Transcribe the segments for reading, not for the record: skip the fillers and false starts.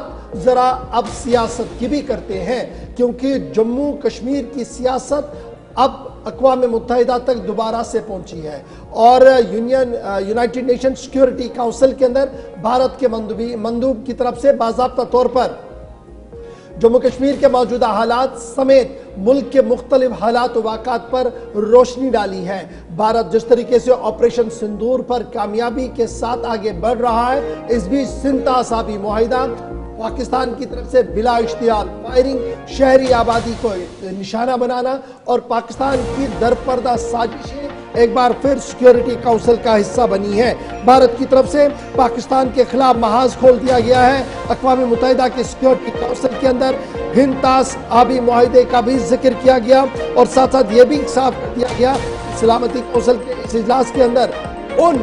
बात जरा अब सियासत की भी करते हैं, क्योंकि जम्मू कश्मीर की सियासत अब अक़वाम मुत्तहिदा तक दोबारा से पहुंची है और यूनाइटेड नेशन सिक्योरिटी काउंसिल के अंदर भारत के मंदूब की तरफ से बाज़ाब्ता तौर पर जम्मू कश्मीर के मौजूदा हालात समेत मुल्क के मुख्तलिफ हालात व वाक़ात पर रोशनी डाली है। भारत जिस तरीके से ऑपरेशन सिंदूर पर कामयाबी के साथ आगे बढ़ रहा है, इस बीच सिंता साबी मुआहिदा पाकिस्तान की तरफ से बिला इश्तियाल फायरिंग, शहरी आबादी को निशाना बनाना और पाकिस्तान की दरपर्दा साजिशें एक बार फिर सिक्योरिटी काउंसिल का हिस्सा बनी है। भारत की तरफ से पाकिस्तान के खिलाफ महाज खोल दिया गया है। अक़वाम मुत्तहिदा के सिक्योरिटी काउंसिल के अंदर हिंद-तास आबी मुआहिदे का भी जिक्र किया गया और साथ साथ ये भी साफ कर दिया गया सलामती काउंसिल के इस इजलास के अंदर उन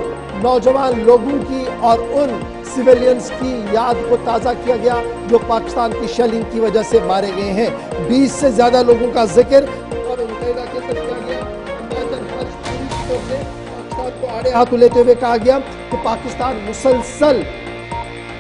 नौजवान लोगों की और उन सिविलियंस की याद को ताज़ा किया गया जो पाकिस्तान की शेलिंग की वजह से मारे गए हैं। 20 से ज्यादा लोगों का जिक्र अक़वाम मुत्तहिदा के अंदर किया गया। पाकिस्तान को आड़े हाथों लेते हुए कहा गया कि पाकिस्तान मुसलसल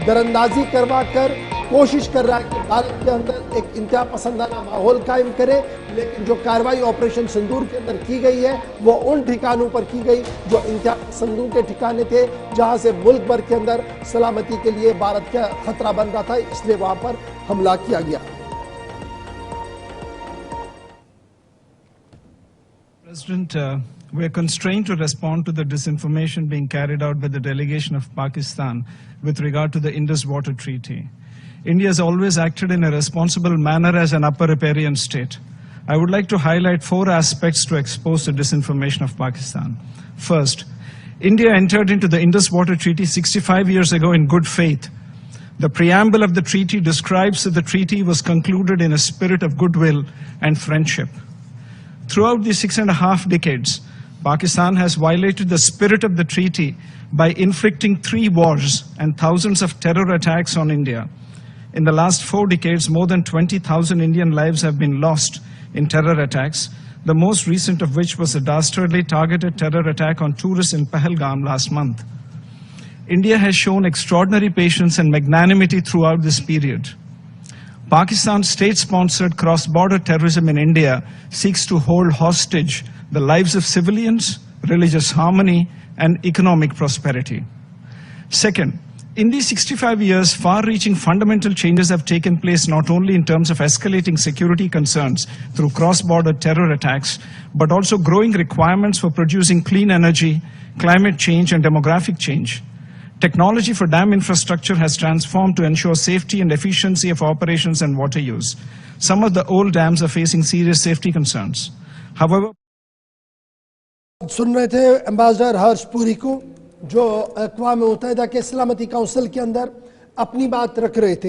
दरअंदाजी करवा कर कोशिश कर रहा है कि भारत के अंदर एक इंतहा पसंदाना माहौल कायम करे, लेकिन जो कार्रवाई ऑपरेशन सिंदूर के अंदर की गई है वो उन ठिकानों पर की गई जो इंतहा पसंदों के ठिकाने थे, जहां से मुल्क भर के अंदर सलामती के लिए भारत का खतरा बन रहा था, इसलिए वहां पर हमला किया गया। President, we are constrained to respond to the disinformation being carried out by the delegation of Pakistan with regard to the Indus Water Treaty. India has always acted in a responsible manner as an upper riparian state. I would like to highlight 4 aspects to expose the disinformation of Pakistan. First, India entered into the Indus Water Treaty 65 years ago in good faith. The preamble of the treaty describes that the treaty was concluded in a spirit of goodwill and friendship. Throughout the 6.5 decades, Pakistan has violated the spirit of the treaty by inflicting 3 wars and thousands of terror attacks on India. In the last 4 decades, more than 20,000 Indian lives have been lost in terror attacks, the most recent of which was a dastardly targeted terror attack on tourists in Pahalgam last month. India has shown extraordinary patience and magnanimity throughout this period. Pakistan's state-sponsored cross-border terrorism in India seeks to hold hostage the lives of civilians, religious harmony, and economic prosperity. Second, in these 65 years, far-reaching fundamental changes have taken place not only in terms of escalating security concerns through cross-border terror attacks, but also growing requirements for producing clean energy, climate change, and demographic change. Technology for dam infrastructure has transformed to ensure safety and efficiency of operations and water use. Some of the old dams are facing serious safety concerns. However, सुन रहे थे ambassador हर्ष पुरी को, जो अक़वाम मुत्तहिदा के सलामती council के अंदर अपनी बात रख रहे थे।